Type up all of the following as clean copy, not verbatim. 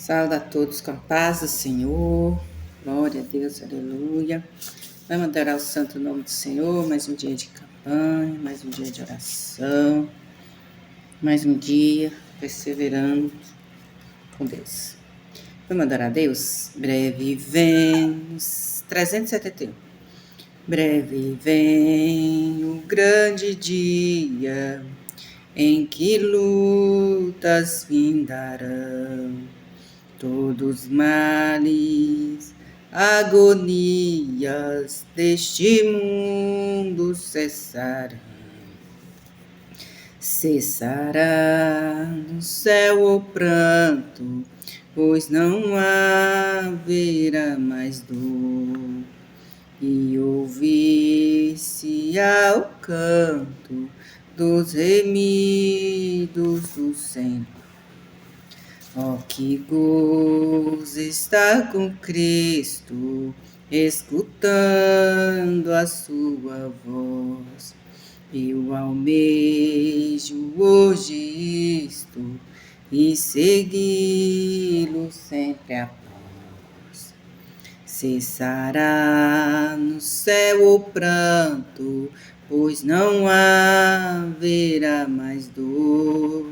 Saúde a todos com a paz do Senhor. Glória a Deus, aleluia. Vamos adorar o santo nome do Senhor. Mais um dia de campanha, mais um dia de oração, mais um dia perseverando com Deus. Vamos adorar a Deus? Breve vem, 371. Breve vem o grande dia em que lutas vindarão. Todos males, agonias deste mundo cessarão. Cessará no céu o pranto, pois não haverá mais dor. E ouvir-se-á o canto dos remidos do Senhor. Oh, que gozo estar com Cristo, escutando a sua voz. Eu almejo hoje isto e segui-lo sempre após. Cessará no céu o pranto, pois não haverá mais dor.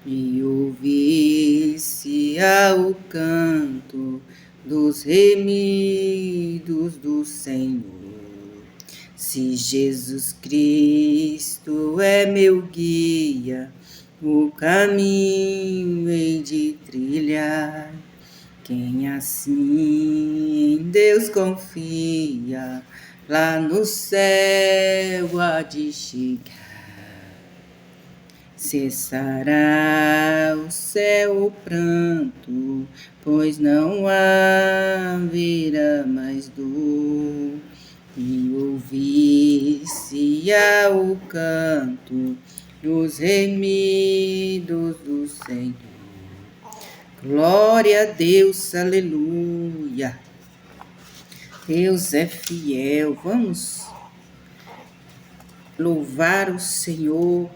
E ouvir-se-á o canto dos remidos do Senhor. Se Jesus Cristo é meu guia, o caminho hei de trilhar. Quem assim em Deus confia, lá no céu há de chegar. Cessará o céu o pranto, pois não haverá mais dor. E ouvir-se-á o canto dos remidos do Senhor. Glória a Deus, aleluia. Deus é fiel. Vamos louvar o Senhor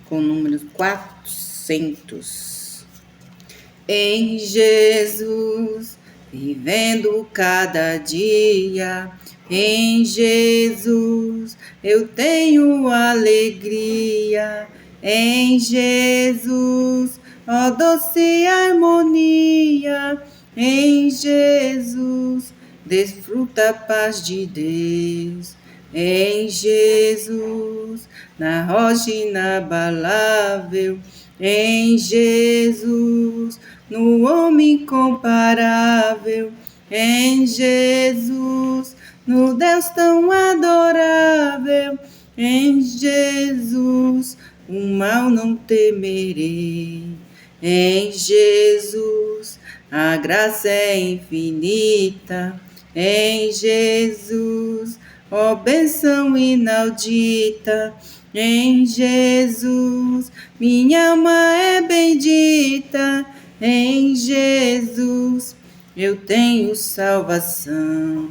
com o número 400. Em Jesus, vivendo cada dia, em Jesus eu tenho alegria, em Jesus, ó doce harmonia, em Jesus, desfruta a paz de Deus, em Jesus, na rocha inabalável, em Jesus, no homem incomparável, em Jesus, no Deus tão adorável, em Jesus, o mal não temerei, em Jesus, a graça é infinita, em Jesus, ó bênção inaudita, em Jesus, minha alma é bendita, em Jesus, eu tenho salvação,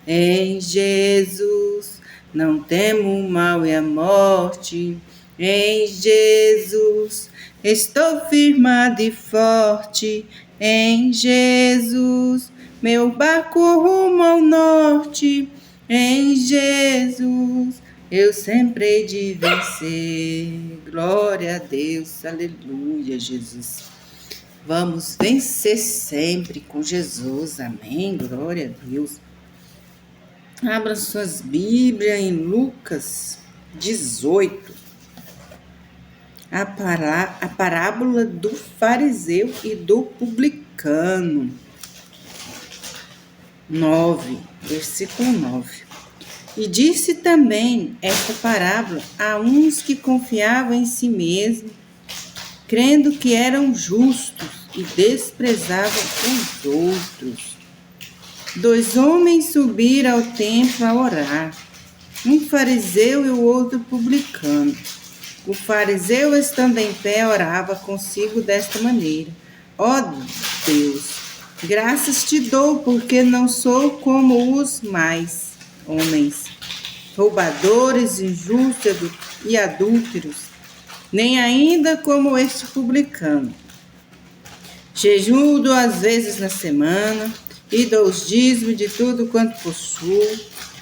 em Jesus, não temo o mal e a morte, em Jesus, estou firmado e forte, em Jesus, meu barco rumo ao norte, em Jesus, eu sempre hei de vencer. Glória a Deus, aleluia, Jesus. Vamos vencer sempre com Jesus, amém, glória a Deus. Abra suas Bíblias em Lucas 18. A parábola do fariseu e do publicano. 9, versículo 9. E disse também esta parábola a uns que confiavam em si mesmos, crendo que eram justos e desprezavam os outros. 2 homens subiram ao templo a orar, um fariseu e o outro publicano. O fariseu, estando em pé, orava consigo desta maneira: ó Deus, graças te dou, porque não sou como os mais homens, roubadores, injustos e adúlteros, nem ainda como este publicano. Jejuo 2 vezes na semana e dou os dízimos de tudo quanto possuo.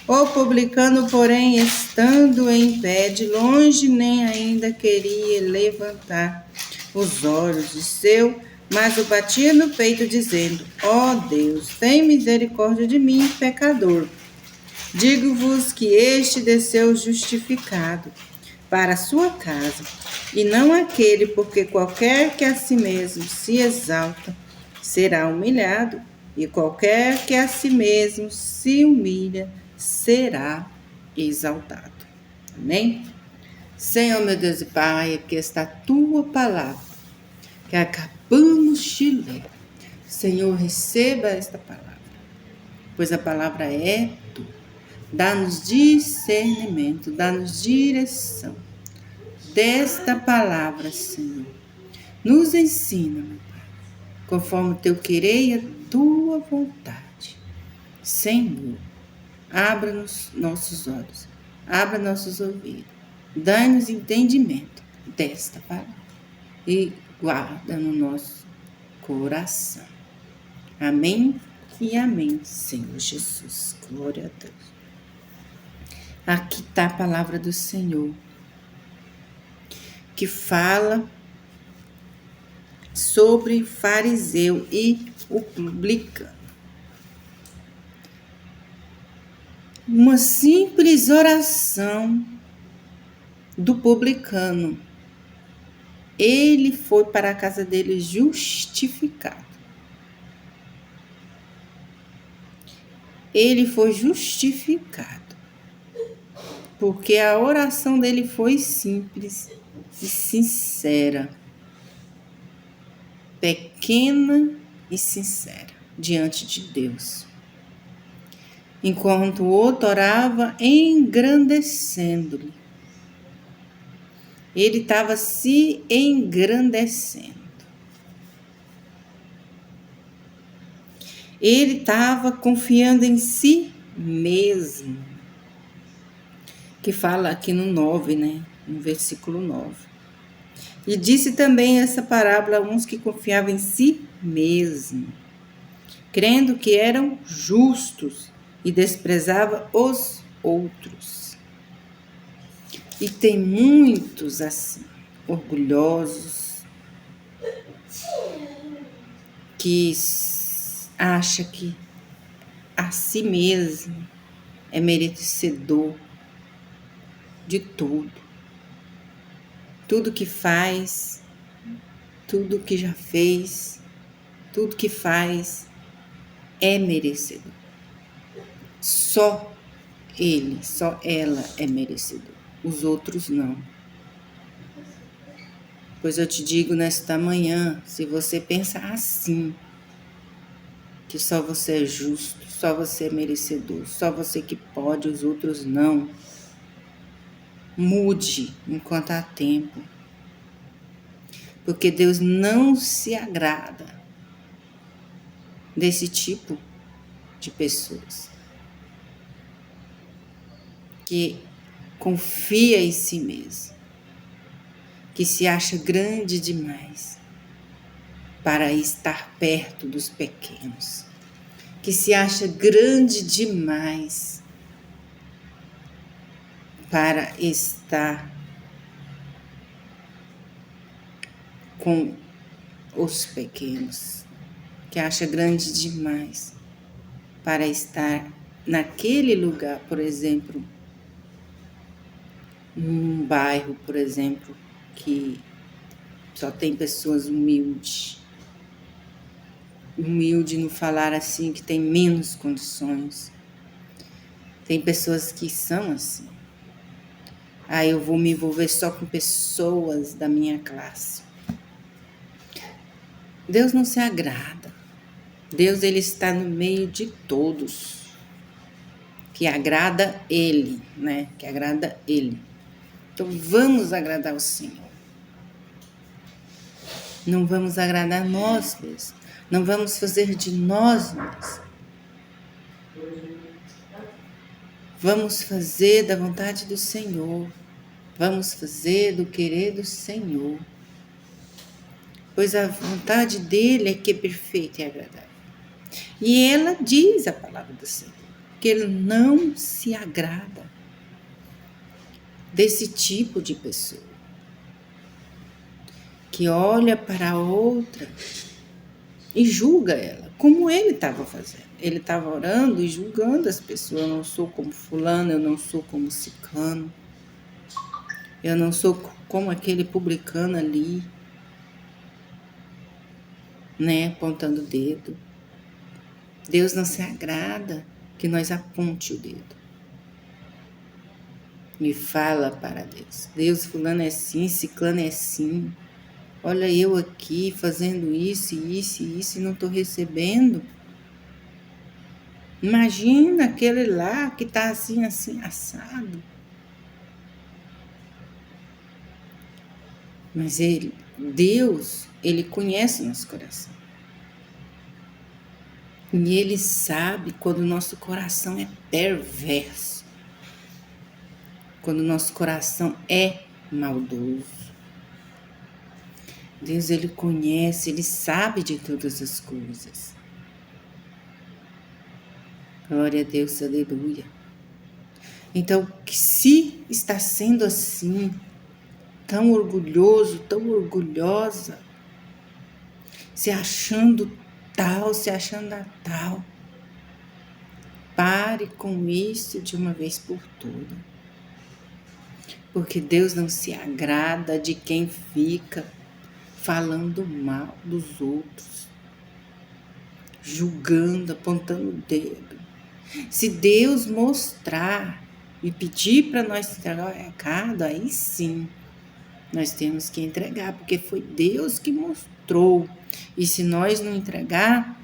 O publicano, porém, estando em pé de longe, nem ainda queria levantar os olhos de seu, mas o batia no peito, dizendo: Ó Deus, tem misericórdia de mim, pecador. Digo-vos que este desceu justificado para a sua casa, e não aquele, porque qualquer que a si mesmo se exalta será humilhado, e qualquer que a si mesmo se humilha será exaltado. Amém? Senhor, meu Deus e Pai, aqui está a tua palavra, que acabamos de ler. Senhor, receba esta palavra, pois a palavra é tua. Dá-nos discernimento, dá-nos direção desta palavra, Senhor. Nos ensina, meu Pai, conforme o teu querer e a tua vontade. Senhor, abra-nos nossos olhos, abra nossos ouvidos, dá-nos entendimento desta palavra e guarda no nosso coração. Amém e amém, Senhor Jesus. Glória a Deus. Aqui está a palavra do Senhor, que fala sobre fariseu e o publicano. Uma simples oração do publicano. Ele foi para a casa dele justificado. Ele foi justificado porque a oração dele foi simples e sincera, pequena e sincera diante de Deus. Enquanto o outro orava engrandecendo-lhe. Ele estava se engrandecendo. Ele estava confiando em si mesmo. Que fala aqui no 9, né? No versículo 9. E disse também essa parábola a uns que confiavam em si mesmo, crendo que eram justos e desprezava os outros. E tem muitos assim, orgulhosos, que acha que a si mesmo é merecedor de tudo. Tudo que faz, tudo que já fez, tudo que faz é merecedor. Só ele, só ela é merecedor. Os outros não. Pois eu te digo nesta manhã, se você pensar assim, que só você é justo, só você é merecedor, só você que pode, os outros não, mude enquanto há tempo. Porque Deus não se agrada desse tipo de pessoas que confia em si mesmo, que se acha grande demais para estar perto dos pequenos, que se acha grande demais para estar com os pequenos, que acha grande demais para estar naquele lugar, por exemplo, num bairro, por exemplo, que só tem pessoas humildes. Humilde no falar assim, que tem menos condições. Tem pessoas que são assim. Ah, eu vou me envolver só com pessoas da minha classe. Deus não se agrada. Deus, ele está no meio de todos. Que agrada ele, né? Que agrada ele. Então vamos agradar o Senhor. Não vamos agradar nós mesmos. Não vamos fazer de nós mesmos. Vamos fazer da vontade do Senhor. Vamos fazer do querer do Senhor. pois a vontade dele é que é perfeita e agradável. E ela diz a palavra do Senhor, que ele não se agrada desse tipo de pessoa, que olha para a outra e julga ela, como ele estava fazendo. Ele estava orando e julgando as pessoas. Eu não sou como fulano, eu não sou como ciclano, eu não sou como aquele publicano ali, né, apontando o dedo. Deus não se agrada que nós aponte o dedo e fala para Deus. Deus, fulano é assim, ciclano é assim. Olha eu aqui fazendo isso, isso e isso e não estou recebendo. Imagina aquele lá que está assim, assim, assado. Mas Deus, ele conhece o nosso coração. E ele sabe quando o nosso coração é perverso. Quando o nosso coração é maldoso. Deus, ele conhece, ele sabe de todas as coisas. Glória a Deus, aleluia. Então, se está sendo assim, tão orgulhoso, tão orgulhosa, se achando tal, se achando a tal, pare com isso de uma vez por todas. Porque Deus não se agrada de quem fica falando mal dos outros, julgando, apontando o dedo. Se Deus mostrar e pedir para nós entregar o recado, aí sim, nós temos que entregar, porque foi Deus que mostrou. E se nós não entregar,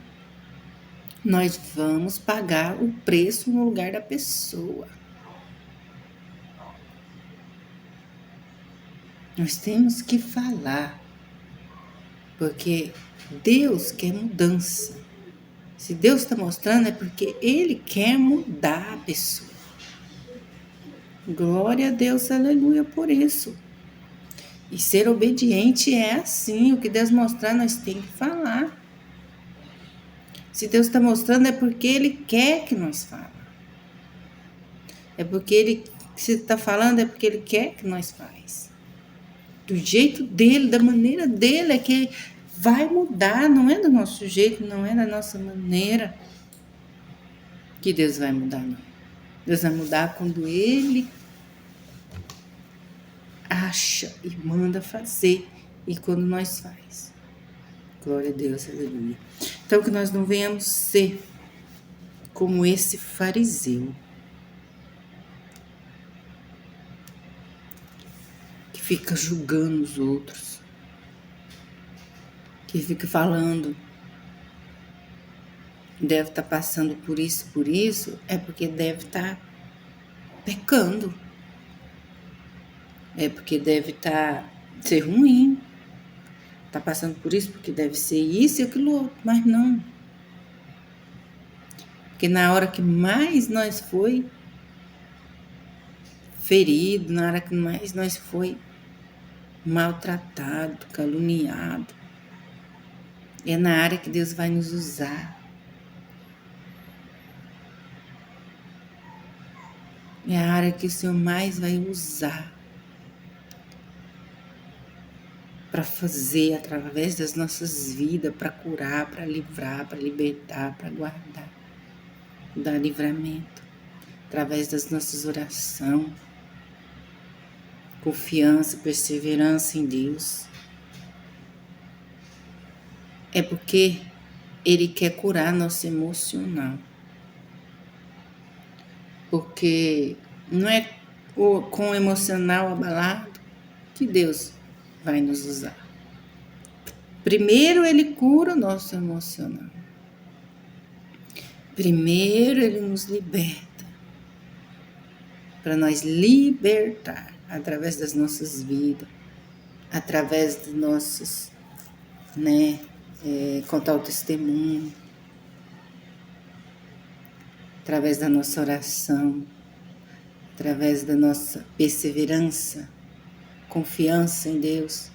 nós vamos pagar o preço no lugar da pessoa. Nós temos que falar, porque Deus quer mudança. Se Deus está mostrando, é porque Ele quer mudar a pessoa. Glória a Deus, aleluia, por isso. E ser obediente é assim, o que Deus mostrar, nós temos que falar. Se Deus está mostrando, é porque Ele quer que nós falemos. É porque Ele, se está falando, é porque Ele quer que nós faz. Do jeito dele, da maneira dele, é que vai mudar, não é do nosso jeito, não é da nossa maneira que Deus vai mudar, não. Deus vai mudar quando Ele acha e manda fazer, e quando nós faz. Glória a Deus, aleluia. Então, que nós não venhamos ser como esse fariseu, que fica julgando os outros, que fica falando, deve estar passando por isso, é porque deve estar pecando. É porque deve ser ruim. Está passando por isso porque deve ser isso e aquilo outro, mas não. Porque na hora que mais nós foi ferido, na hora que mais nós foi maltratado, caluniado, é na área que Deus vai nos usar. É a área que o Senhor mais vai usar para fazer através das nossas vidas, para curar, para livrar, para libertar, para guardar, dar livramento, através das nossas orações, confiança, perseverança em Deus. É porque Ele quer curar nosso emocional. Porque não é com o emocional abalado que Deus vai nos usar. Primeiro Ele cura o nosso emocional. Primeiro Ele nos liberta. Para nós libertar através das nossas vidas, através dos nossos, contar o testemunho, através da nossa oração, através da nossa perseverança, confiança em Deus.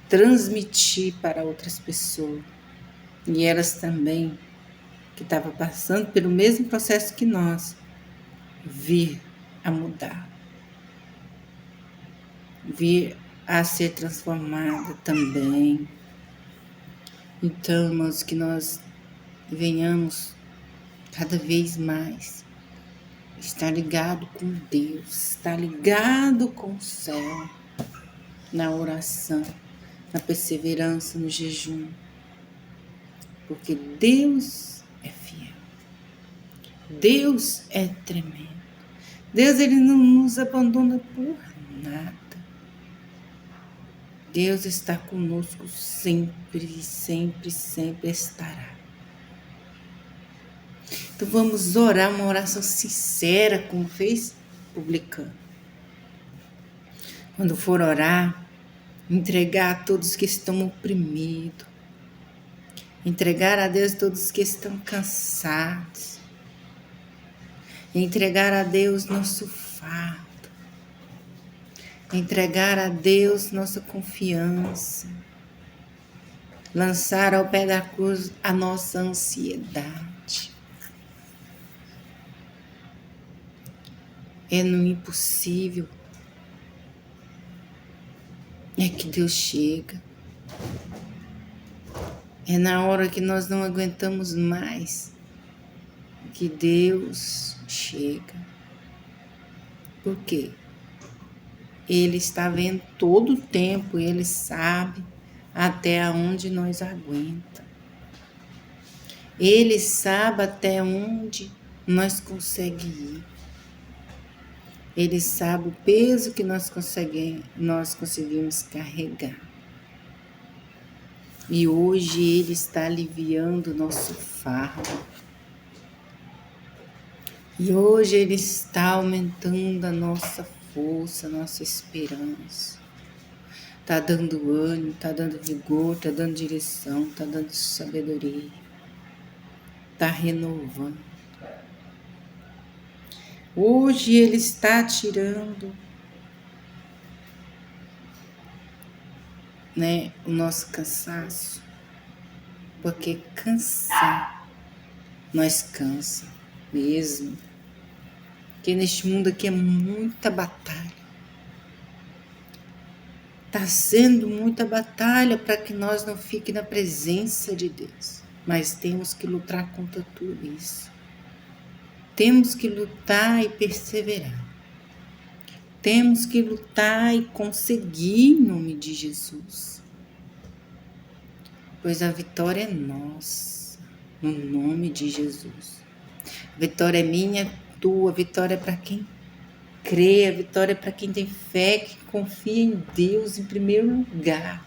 transmitir para outras pessoas. E elas também, que estavam passando pelo mesmo processo que nós, vir a mudar, vir a ser transformada também. Então, irmãos, que nós venhamos cada vez mais estar ligado com Deus, estar ligado com o céu, na oração, na perseverança, no jejum, porque Deus é fiel, Deus é tremendo, Deus ele não nos abandona por nada, Deus está conosco sempre, sempre, sempre estará. Então vamos orar uma oração sincera, como fez publicando. Quando for orar, entregar a todos que estão oprimidos, entregar a Deus todos que estão cansados, entregar a Deus nosso fardo, entregar a Deus nossa confiança, lançar ao pé da cruz a nossa ansiedade. É no impossível é que Deus chega. É na hora que nós não aguentamos mais que Deus chega. Por quê? Ele está vendo todo o tempo, Ele sabe até onde nós aguenta. Ele sabe até onde nós conseguimos ir. Ele sabe o peso que nós conseguimos carregar. E hoje Ele está aliviando o nosso fardo. E hoje Ele está aumentando a nossa força, a nossa esperança. Está dando ânimo, está dando vigor, está dando direção, está dando sabedoria. Está renovando. Hoje Ele está tirando, o nosso cansaço, porque cansar, nós cansa mesmo, porque neste mundo aqui é muita batalha, está sendo muita batalha para que nós não fiquemos na presença de Deus, mas temos que lutar contra tudo isso. Temos que lutar e perseverar. Temos que lutar e conseguir em nome de Jesus. Pois a vitória é nossa, no nome de Jesus. A vitória é minha, tua, a vitória é para quem crê, a vitória é para quem tem fé, que confia em Deus em primeiro lugar.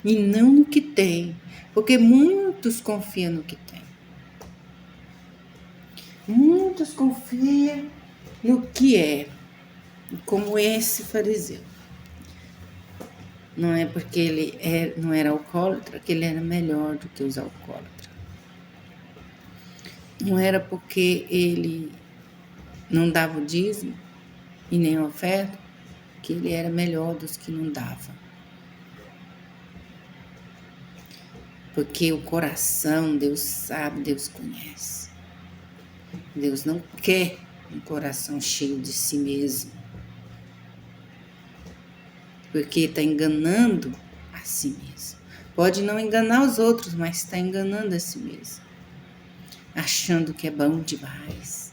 E não no que tem, porque muitos confiam no que tem. Muitos confiam no que é, como esse fariseu. Não é porque ele não era alcoólatra que ele era melhor do que os alcoólatras. Não era porque ele não dava o dízimo e nem a oferta que ele era melhor dos que não davam. Porque o coração, Deus sabe, Deus conhece. Deus não quer um coração cheio de si mesmo. Porque está enganando a si mesmo. Pode não enganar os outros, mas está enganando a si mesmo. Achando que é bom demais.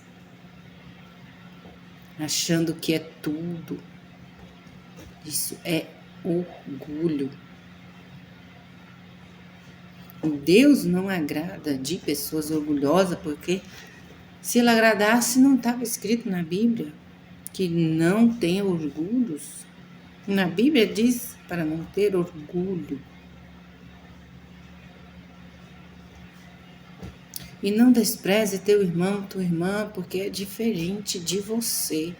Achando que é tudo. Isso é orgulho. Deus não agrada de pessoas orgulhosas, porque se ele agradasse, não estava escrito na Bíblia que não tenha orgulhos. Na Bíblia diz para não ter orgulho. E não despreze teu irmão, tua irmã, porque é diferente de você.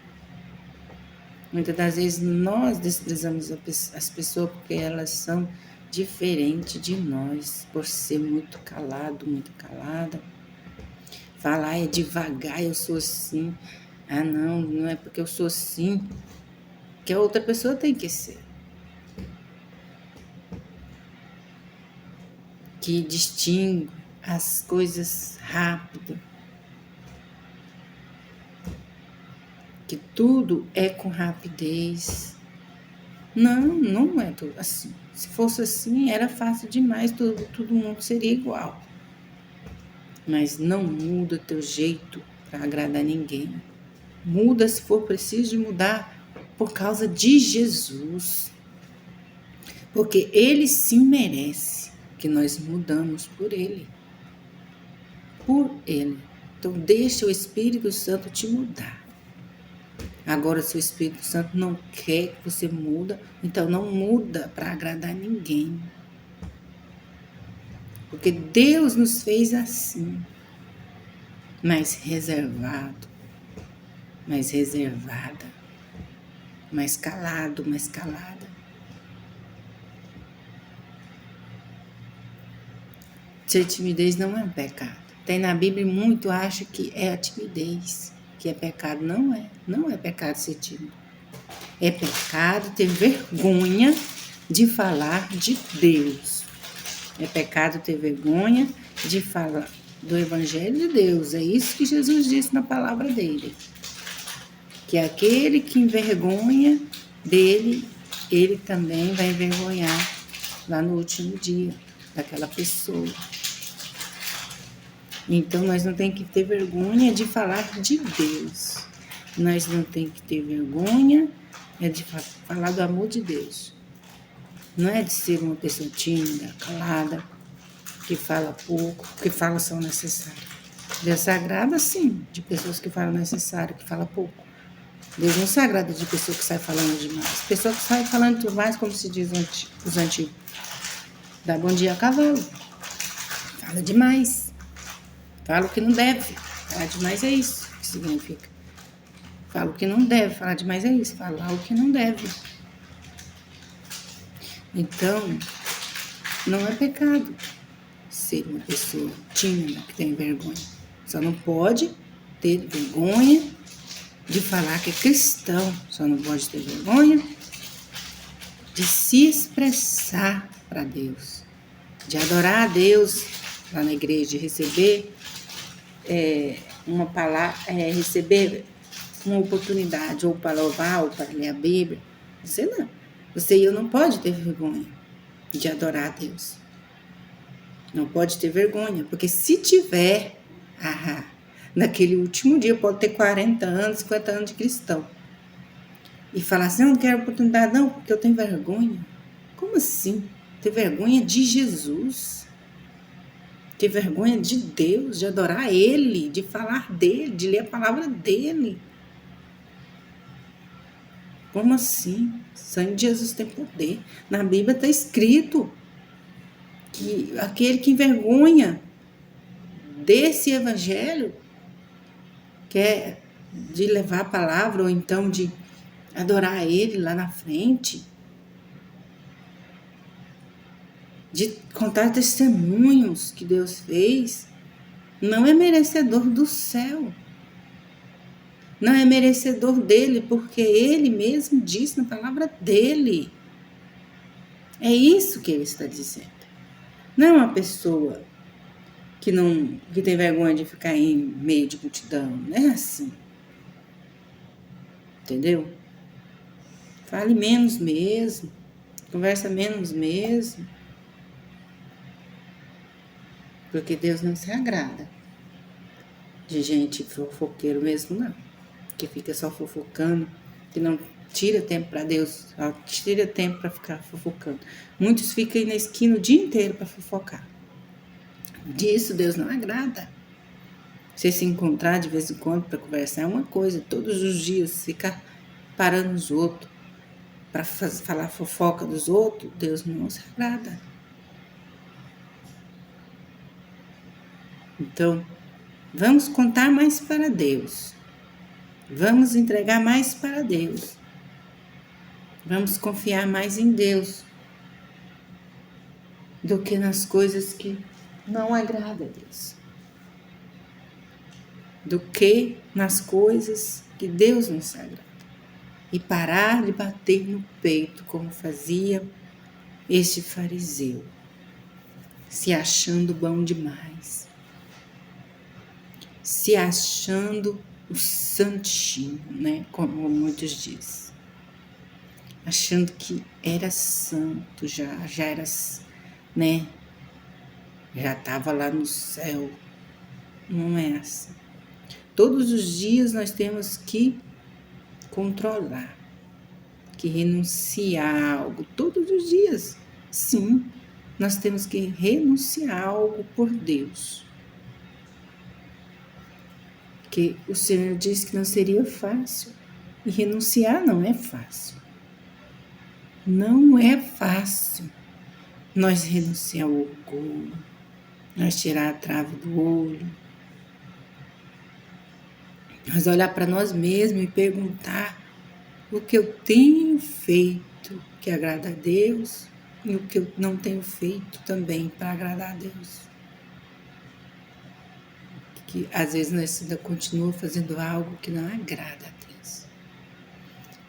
Muitas das vezes nós desprezamos as pessoas porque elas são diferentes de nós, por ser muito calado, muito calada. Falar é devagar, eu sou assim. Ah, não é porque eu sou assim que a outra pessoa tem que ser. que distingue as coisas rápido, que tudo é com rapidez. Não é tudo assim. Se fosse assim, era fácil demais, todo mundo seria igual. Mas não muda teu jeito para agradar ninguém. Muda se for preciso de mudar por causa de Jesus. Porque Ele sim merece que nós mudamos por Ele. Por Ele. Então deixa o Espírito Santo te mudar. Agora, se o Espírito Santo não quer que você muda, então não muda para agradar ninguém. Porque Deus nos fez assim, mais reservado, mais reservada, mais calado, mais calada. Ser timidez não é um pecado. Tem na Bíblia muito acha que é a timidez, que é pecado. Não é pecado ser tímido. É pecado ter vergonha de falar de Deus. É pecado ter vergonha de falar do Evangelho de Deus. É isso que Jesus disse na palavra dele. Que aquele que envergonha dele, ele também vai envergonhar lá no último dia daquela pessoa. Então, nós não temos que ter vergonha de falar de Deus. Nós não temos que ter vergonha de falar do amor de Deus. Não é de ser uma pessoa tímida, calada, que fala pouco, que fala só o necessário. Deus se agrada, sim, de pessoas que falam o necessário, que falam pouco. Deus não se agrada de pessoa que sai falando demais. Pessoa que sai falando demais, como se diz os antigos. Dá bom dia a cavalo. Fala demais. Fala o que não deve. Falar demais é isso que significa. Fala o que não deve. Falar demais é isso. Falar o que não deve. Então, não é pecado ser uma pessoa tímida que tem vergonha. Só não pode ter vergonha de falar que é cristão. Só não pode ter vergonha de se expressar para Deus. De adorar a Deus lá na igreja, de receber uma palavra, receber uma oportunidade, ou para louvar, ou para ler a Bíblia. Você não. Você e eu não pode ter vergonha de adorar a Deus. Não pode ter vergonha, porque se tiver, naquele último dia pode ter 40 anos, 50 anos de cristão. E falar assim, eu não quero oportunidade não, porque eu tenho vergonha. Como assim? Ter vergonha de Jesus? Ter vergonha de Deus, de adorar Ele, de falar dEle, de ler a palavra dEle. Como assim? O sangue de Jesus tem poder. Na Bíblia está escrito que aquele que envergonha desse evangelho, que é de levar a palavra, ou então de adorar Ele lá na frente, de contar testemunhos que Deus fez, não é merecedor do céu. Não é merecedor dele, porque ele mesmo diz na palavra dele. É isso que ele está dizendo. Não é uma pessoa que tem vergonha de ficar em meio de multidão. Não é assim. Entendeu? Fale menos mesmo. Conversa menos mesmo. Porque Deus não se agrada de gente fofoqueiro mesmo, não. Que fica só fofocando, que não tira tempo para Deus, só tira tempo para ficar fofocando. Muitos ficam aí na esquina o dia inteiro para fofocar. Disso Deus não agrada. Você se encontrar de vez em quando para conversar é uma coisa, todos os dias ficar parando os outros para falar fofoca dos outros, Deus não se agrada. Então, vamos contar mais para Deus. Vamos entregar mais para Deus. Vamos confiar mais em Deus do que nas coisas que não agradam a Deus. Do que nas coisas que Deus não se agrada. E parar de bater no peito como fazia este fariseu. se achando bom demais, se achando o santinho, né? Como muitos dizem, achando que era santo, já era, né? Já estava lá no céu. Não é assim. Todos os dias nós temos que controlar, que renunciar a algo. Todos os dias, sim, nós temos que renunciar a algo por Deus. Porque o Senhor disse que não seria fácil. E renunciar não é fácil. Não é fácil nós renunciar ao orgulho, nós tirar a trave do olho, nós olhar para nós mesmos e perguntar o que eu tenho feito que agrada a Deus e o que eu não tenho feito também para agradar a Deus. Que às vezes nós ainda continuamos fazendo algo que não agrada a Deus.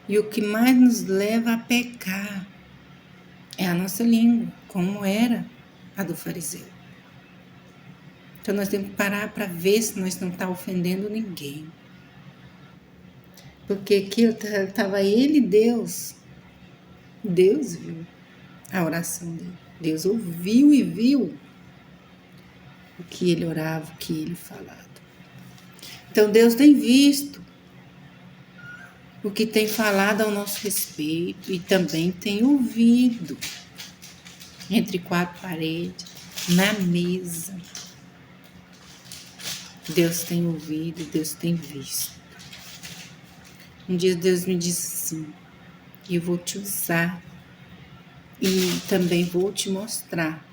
E o que mais nos leva a pecar é a nossa língua, como era a do fariseu. Então nós temos que parar para ver se nós não estamos ofendendo ninguém. Porque aqui estava ele e Deus. Deus viu a oração dele. Deus ouviu e viu o que ele orava, o que ele falava. Então Deus tem visto o que tem falado ao nosso respeito e também tem ouvido entre quatro paredes, na mesa. Deus tem ouvido, Deus tem visto. Um dia Deus me disse assim: eu vou te usar e também vou te mostrar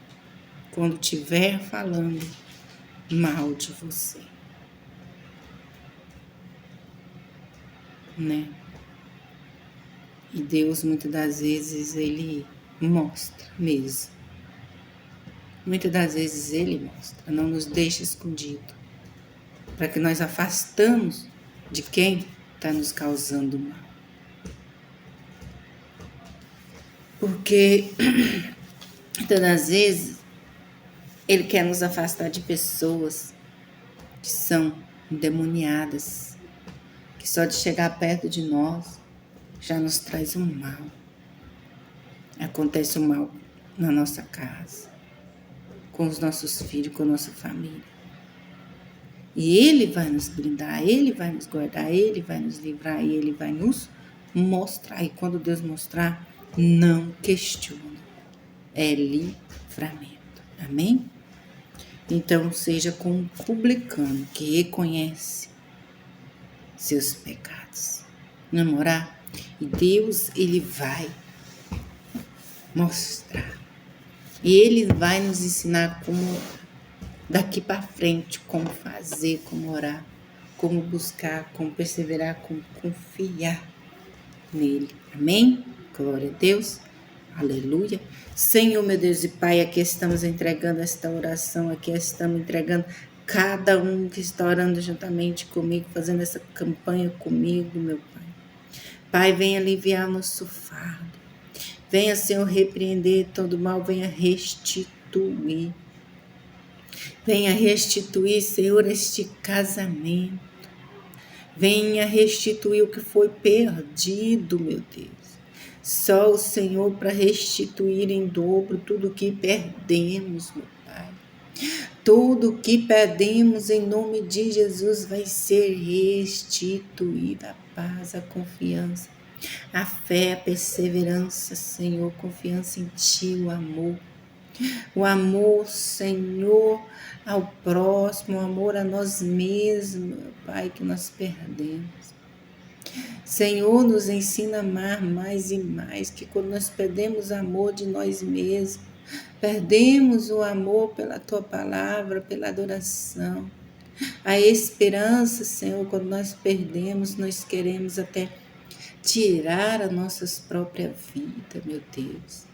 quando estiver falando mal de você. Né? E Deus, muitas das vezes, Ele mostra mesmo. Muitas das vezes Ele mostra, não nos deixa escondido, para que nós afastamos de quem está nos causando mal. Porque, muitas das vezes, Ele quer nos afastar de pessoas que são endemoniadas, que só de chegar perto de nós já nos traz um mal. Acontece um mal na nossa casa, com os nossos filhos, com a nossa família. E Ele vai nos blindar, Ele vai nos guardar, Ele vai nos livrar e Ele vai nos mostrar. E quando Deus mostrar, não questione. É livramento. Amém? Então, seja como um publicano que reconhece seus pecados. Namorar? E Deus, Ele vai mostrar. E Ele vai nos ensinar como, daqui para frente, como fazer, como orar, como buscar, como perseverar, como confiar nele. Amém? Glória a Deus. Aleluia. Senhor, meu Deus e Pai, aqui estamos entregando esta oração, aqui estamos entregando cada um que está orando juntamente comigo, fazendo essa campanha comigo, meu Pai. Pai, venha aliviar nosso fardo. Venha, Senhor, repreender todo mal, venha restituir. Venha restituir, Senhor, este casamento. Venha restituir o que foi perdido, meu Deus. Só o Senhor para restituir em dobro tudo que perdemos, meu Pai. Tudo que perdemos em nome de Jesus vai ser restituído. A paz, a confiança, a fé, a perseverança, Senhor, confiança em Ti, o amor. O amor, Senhor, ao próximo, o amor a nós mesmos, meu Pai, que nós perdemos. Senhor, nos ensina a amar mais e mais, que quando nós perdemos amor de nós mesmos, perdemos o amor pela Tua palavra, pela adoração. A esperança, Senhor, quando nós perdemos, nós queremos até tirar a nossa própria vida, meu Deus.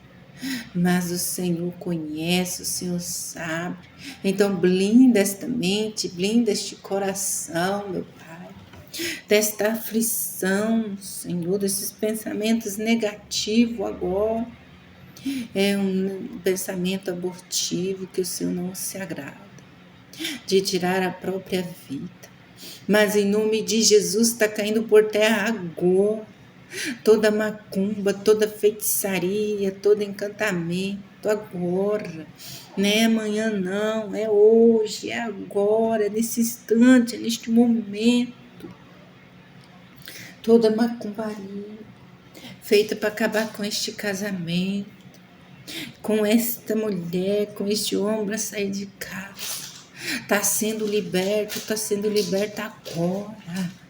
Mas o Senhor conhece, o Senhor sabe. Então blinda esta mente, blinda este coração, meu Pai. Desta aflição, Senhor, desses pensamentos negativos agora. É um pensamento abortivo que o Senhor não se agrada, de tirar a própria vida. Mas em nome de Jesus está caindo por terra agora toda macumba, toda feitiçaria, todo encantamento agora. Não é amanhã não, é hoje, é agora, é nesse instante, é neste momento. Toda macumbaria feita para acabar com este casamento, com esta mulher, com este homem a sair de casa. Está sendo liberto, está sendo liberta agora.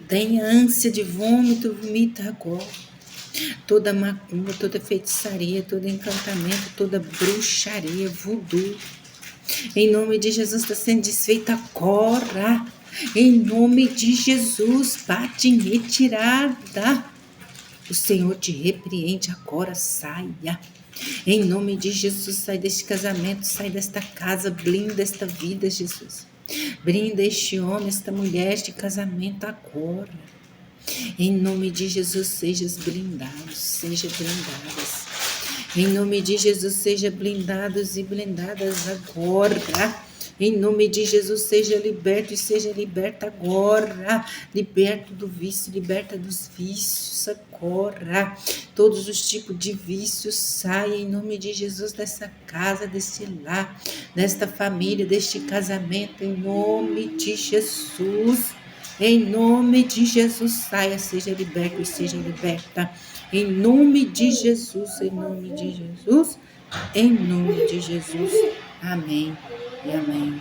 Tem ânsia de vômito, vomita agora. Toda macumba, toda feitiçaria, todo encantamento, toda bruxaria, voodoo. Em nome de Jesus está sendo desfeita agora. Em nome de Jesus, bate em retirada. O Senhor te repreende agora, saia. Em nome de Jesus, sai deste casamento, sai desta casa, blinda esta vida, Jesus. Brinda este homem, esta mulher, este casamento agora. Em nome de Jesus, sejas blindados, seja blindadas. Em nome de Jesus, seja blindados e blindadas agora. Em nome de Jesus, seja liberto e seja liberta agora. Liberto do vício, liberta dos vícios agora. Todos os tipos de vícios saem em nome de Jesus dessa casa, desse lar, desta família, deste casamento, em nome de Jesus. Em nome de Jesus, saia, seja liberto e seja liberta. Em nome de Jesus, em nome de Jesus, em nome de Jesus. Amém e amém.